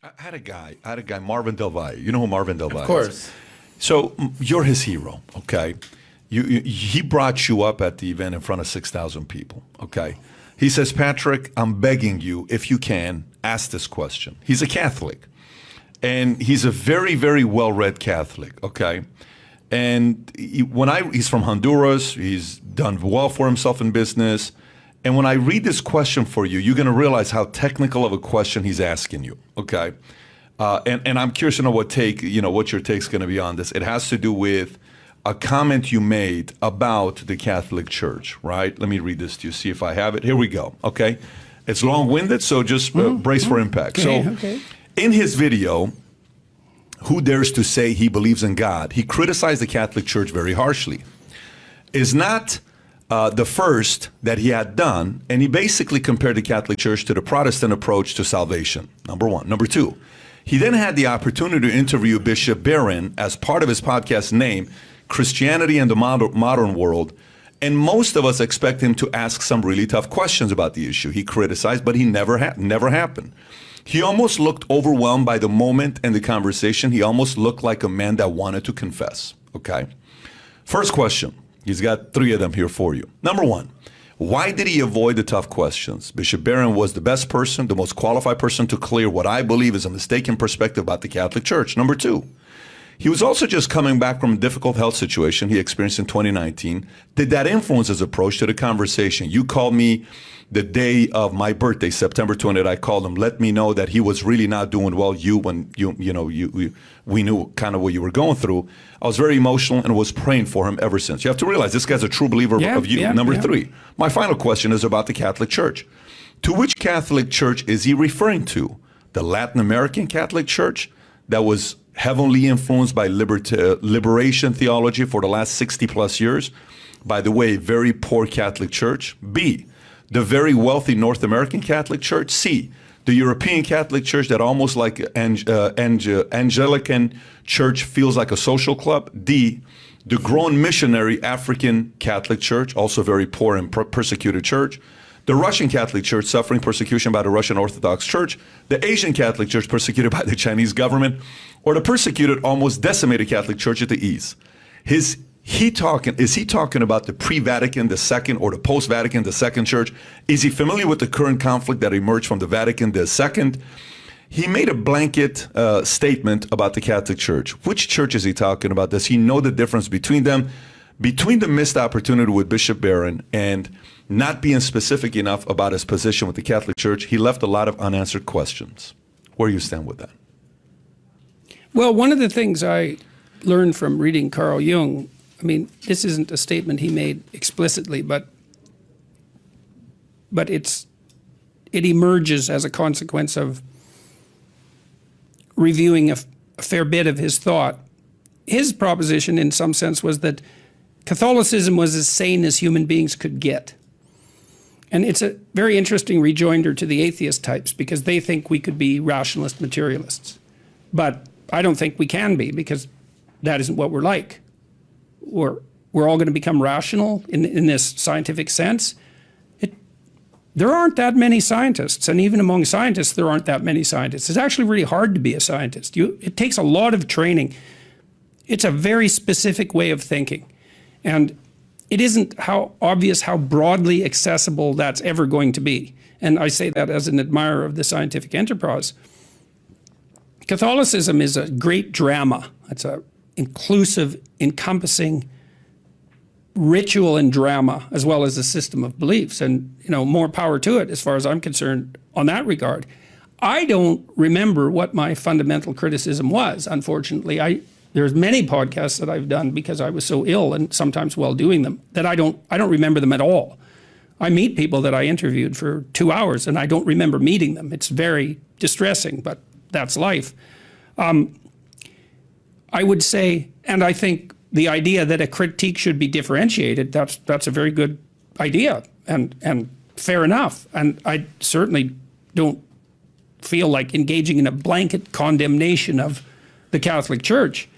I had a guy, Marvin Del Valle. You know who Marvin Del Valle is? Of course. So you're his hero, okay? He brought you up at the event in front of 6,000 people, okay? He says, Patrick, I'm begging you, if you can, ask this question. He's a Catholic, and he's a very, very well-read Catholic, okay? And he's from Honduras. He's done well for himself in business. And when I read this question for you, you're going to realize how technical of a question he's asking you, okay? And I'm curious to know what your take's going to be on this. It has to do with a comment you made about the Catholic Church, right? Let me read this to you, see if I have it. Here we go, okay? It's long-winded, so just brace for impact. Okay. In his video, Who Dares to Say He Believes in God, he criticized the Catholic Church very harshly. It's not the first that he had done, and he basically compared the Catholic Church to the Protestant approach to salvation, number one. Number two, he then had the opportunity to interview Bishop Barron as part of his podcast named Christianity and the Modern World, and most of us expect him to ask some really tough questions about the issue. He criticized, but he never happened. He almost looked overwhelmed by the moment and the conversation. He almost looked like a man that wanted to confess, okay? First question. He's got three of them here for you. Number one, why did he avoid the tough questions? Bishop Barron was the best person, the most qualified person to clear what I believe is a mistaken perspective about the Catholic Church. Number two, he was also just coming back from a difficult health situation he experienced in 2019. Did that influence his approach to the conversation? You called me the day of my birthday, September 20th. I called him, let me know that he was really not doing well. We knew kind of what you were going through. I was very emotional and was praying for him ever since. You have to realize this guy's a true believer of you. Number three, my final question is about the Catholic Church. To which Catholic Church is he referring to? The Latin American Catholic Church that was heavily influenced by liberation theology for the last 60 plus years? By the way, very poor Catholic Church. B, the very wealthy North American Catholic Church. C, the European Catholic Church that almost like Anglican Church feels like a social club. D, the grown missionary African Catholic Church, also very poor and persecuted church. The Russian Catholic Church suffering persecution by the Russian Orthodox Church. The Asian Catholic Church persecuted by the Chinese government. Or the persecuted, almost decimated Catholic Church at the East. Is he talking about the pre-Vatican II or the post-Vatican II Church? Is he familiar with the current conflict that emerged from the Vatican II? He made a blanket statement about the Catholic Church. Which church is he talking about? Does he know the difference between them? Between the missed opportunity with Bishop Barron and not being specific enough about his position with the Catholic Church, he left a lot of unanswered questions. Where do you stand with that? Well, one of the things I learned from reading Carl Jung, I mean, this isn't a statement he made explicitly, but it emerges as a consequence of reviewing a fair bit of his thought. His proposition, in some sense, was that Catholicism was as sane as human beings could get. And it's a very interesting rejoinder to the atheist types because they think we could be rationalist materialists. But I don't think we can be because that isn't what we're like. We're all going to become rational in this scientific sense. There aren't that many scientists, and even among scientists, there aren't that many scientists. It's actually really hard to be a scientist. It takes a lot of training. It's a very specific way of thinking. And it isn't how obvious how broadly accessible that's ever going to be. And I say that as an admirer of the scientific enterprise. Catholicism is a great drama. It's an inclusive, encompassing ritual and drama, as well as a system of beliefs. And, more power to it as far as I'm concerned on that regard. I don't remember what my fundamental criticism was, unfortunately. There's many podcasts that I've done because I was so ill and sometimes while doing them that I don't remember them at all. I meet people that I interviewed for 2 hours and I don't remember meeting them. It's very distressing, but that's life. I would say, and I think the idea that a critique should be differentiated, that's a very good idea and fair enough. And I certainly don't feel like engaging in a blanket condemnation of the Catholic Church.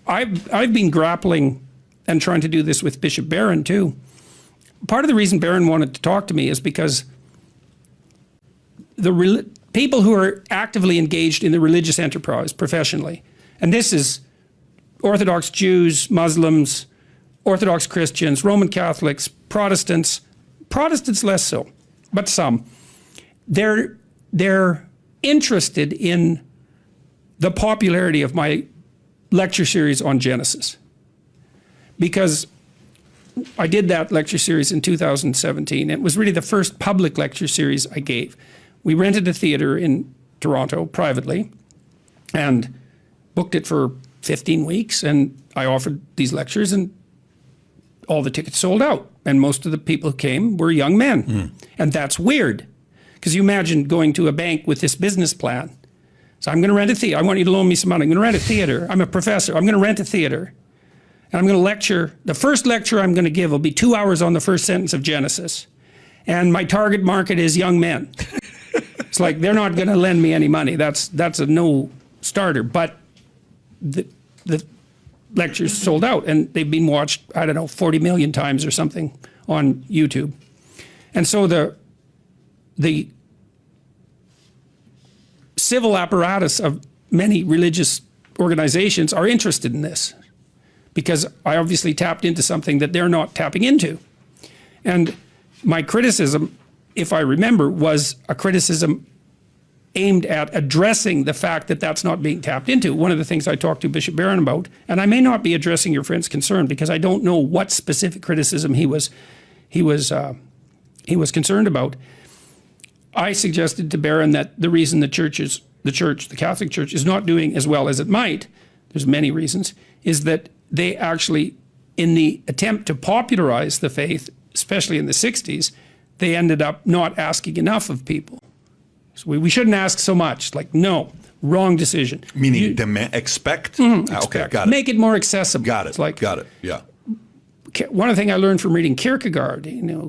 I've been grappling and trying to do this with Bishop Barron too. Part of the reason Barron wanted to talk to me is because people who are actively engaged in the religious enterprise professionally. And this is Orthodox Jews, Muslims, Orthodox Christians, Roman Catholics, Protestants less so, but some. They're interested in the popularity of my lecture series on Genesis, because I did that lecture series in 2017. It was really the first public lecture series I gave. We rented a theater in Toronto privately and booked it for 15 weeks, and I offered these lectures, and all the tickets sold out. And most of the people who came were young men. And that's weird, because you imagine going to a bank with this business plan. So I'm going to rent a theater. I want you to loan me some money. I'm going to rent a theater. I'm a professor. I'm going to rent a theater. And I'm going to lecture. The first lecture I'm going to give will be 2 hours on the first sentence of Genesis. And my target market is young men. It's like, they're not going to lend me any money. That's a no starter. But the lectures sold out, and they've been watched, I don't know, 40 million times or something on YouTube. And so the civil apparatus of many religious organizations are interested in this, because I obviously tapped into something that they're not tapping into. And my criticism, if I remember, was a criticism aimed at addressing the fact that that's not being tapped into. One of the things I talked to Bishop Barron about, and I may not be addressing your friend's concern, because I don't know what specific criticism he was concerned about. I suggested to Barron that the reason the Catholic Church is not doing as well as it might, there's many reasons, is that they actually, in the attempt to popularize the faith, especially in the 60s, they ended up not asking enough of people. So we shouldn't ask so much. Like, no, wrong decision. Meaning expect? Expect. Okay, got it. Make it more accessible. Got it. It's like, got it. Yeah. One thing I learned from reading Kierkegaard,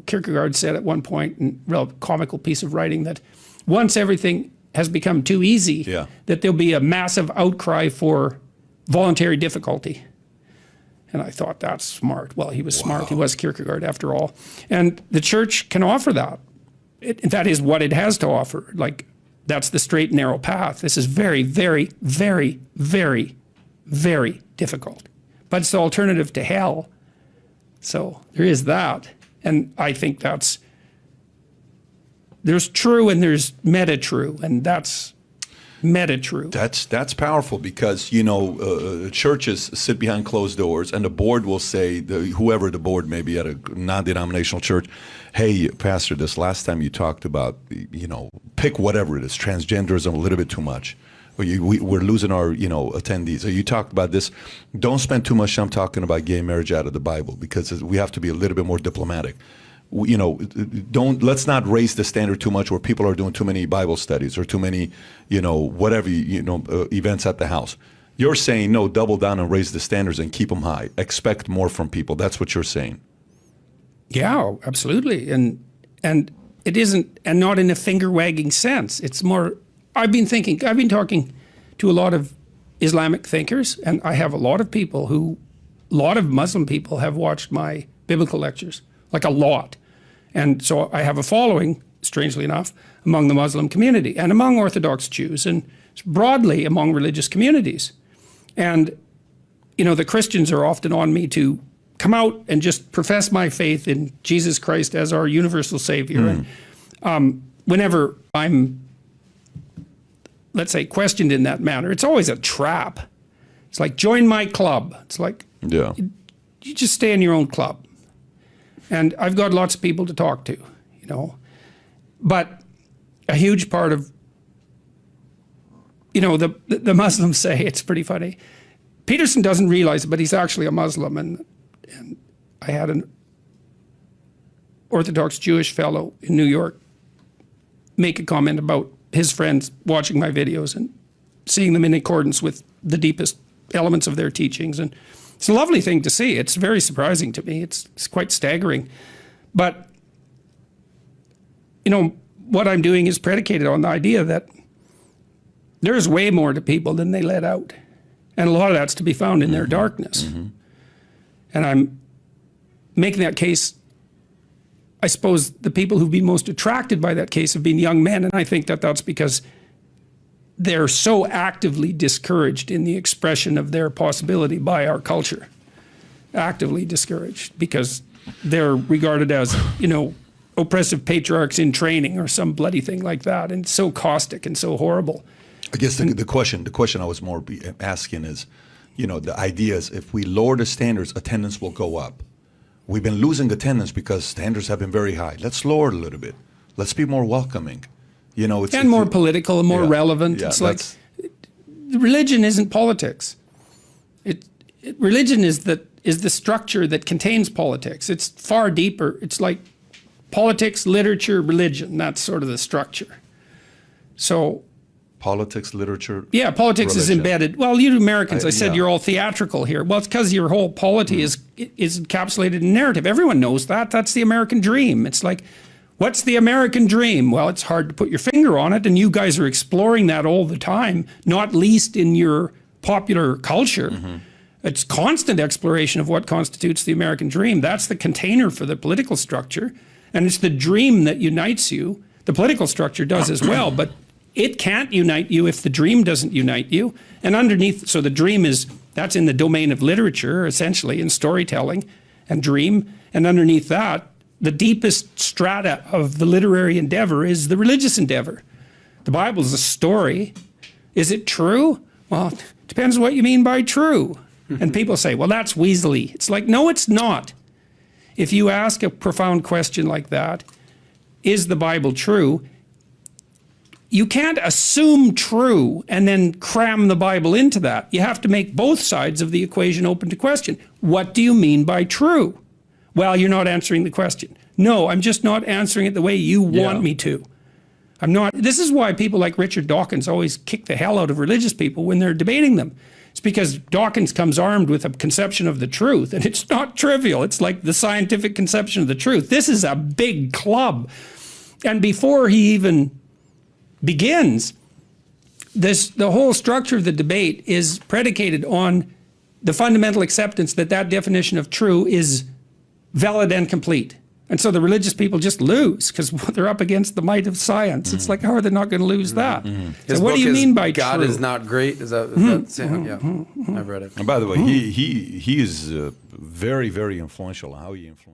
Kierkegaard said at one point, in a real comical piece of writing, that once everything has become too easy, that there'll be a massive outcry for voluntary difficulty. And I thought, that's smart. Well, he was smart. He was Kierkegaard after all. And the church can offer that. That is what it has to offer. Like, that's the straight and narrow path. This is very, very, very, very, very difficult. But it's the alternative to hell. So there is that. And I think there's true and there's meta-true, and that's meta-true. That's powerful, because, churches sit behind closed doors, and the board will say, whoever the board may be at a non-denominational church, hey, Pastor, this last time you talked about, pick whatever it is, transgenderism a little bit too much. We're losing our, attendees. Or you talked about this. Don't spend too much time talking about gay marriage out of the Bible, because we have to be a little bit more diplomatic. Let's not raise the standard too much where people are doing too many Bible studies or too many, events at the house. You're saying, no, double down and raise the standards and keep them high. Expect more from people. That's what you're saying. Yeah, absolutely. And it isn't, and not in a finger-wagging sense. It's more, I've been talking to a lot of Islamic thinkers, and I have a lot of Muslim people have watched my biblical lectures, like a lot. And so I have a following, strangely enough, among the Muslim community and among Orthodox Jews and broadly among religious communities. And, the Christians are often on me to come out and just profess my faith in Jesus Christ as our universal Savior. And whenever I'm, let's say, questioned in that manner, it's always a trap. It's like, join my club. It's like, you just stay in your own club. And I've got lots of people to talk to, But a huge part of, the Muslims say, it's pretty funny. Peterson doesn't realize it, but he's actually a Muslim. And I had an Orthodox Jewish fellow in New York make a comment about his friends watching my videos and seeing them in accordance with the deepest elements of their teachings. And it's a lovely thing to see. It's very surprising to me. It's quite staggering. But, what I'm doing is predicated on the idea that there's way more to people than they let out. And a lot of that's to be found in their darkness. And I'm making that case. I suppose the people who've been most attracted by that case have been young men. And I think that that's because they're so actively discouraged in the expression of their possibility by our culture. Actively discouraged because they're regarded as, oppressive patriarchs in training or some bloody thing like that. And it's so caustic and so horrible. I guess the question I was more asking is, the idea is if we lower the standards, attendance will go up. We've been losing attendance because standards have been very high. Let's lower it a little bit. Let's be more welcoming. It's more political and more relevant. Yeah, it's like religion isn't politics. Religion is the structure that contains politics. It's far deeper. It's like politics, literature, religion. That's sort of the structure. So politics, literature. Yeah, politics religion. is embedded. Well, you Americans, I said you're all theatrical here. Well, it's because your whole polity is encapsulated in narrative. Everyone knows that. That's the American dream. It's like, what's the American dream? Well, it's hard to put your finger on it, and you guys are exploring that all the time, not least in your popular culture. It's constant exploration of what constitutes the American dream. That's the container for the political structure, and it's the dream that unites you. The political structure does as well, but it can't unite you if the dream doesn't unite you. And underneath, so the dream that's in the domain of literature, essentially, and storytelling and dream, and underneath that, the deepest strata of the literary endeavor is the religious endeavor. The Bible is a story. Is it true? Well, it depends what you mean by true. And people say, well, that's weaselly. It's like, no, it's not. If you ask a profound question like that, is the Bible true? You can't assume true and then cram the Bible into that. You have to make both sides of the equation open to question. What do you mean by true? Well, you're not answering the question. No, I'm just not answering it the way you want me to. I'm not. This is why people like Richard Dawkins always kick the hell out of religious people when they're debating them. It's because Dawkins comes armed with a conception of the truth, and it's not trivial. It's like the scientific conception of the truth. This is a big club. And before he even begins, the whole structure of the debate is predicated on the fundamental acceptance that that definition of true is valid and complete. And so the religious people just lose because they're up against the might of science. It's like, how are they not going to lose that? So what do you mean by God true? is not great? Is that saying? Yeah, I've read it. And by the way, he is very, very influential on how he influenced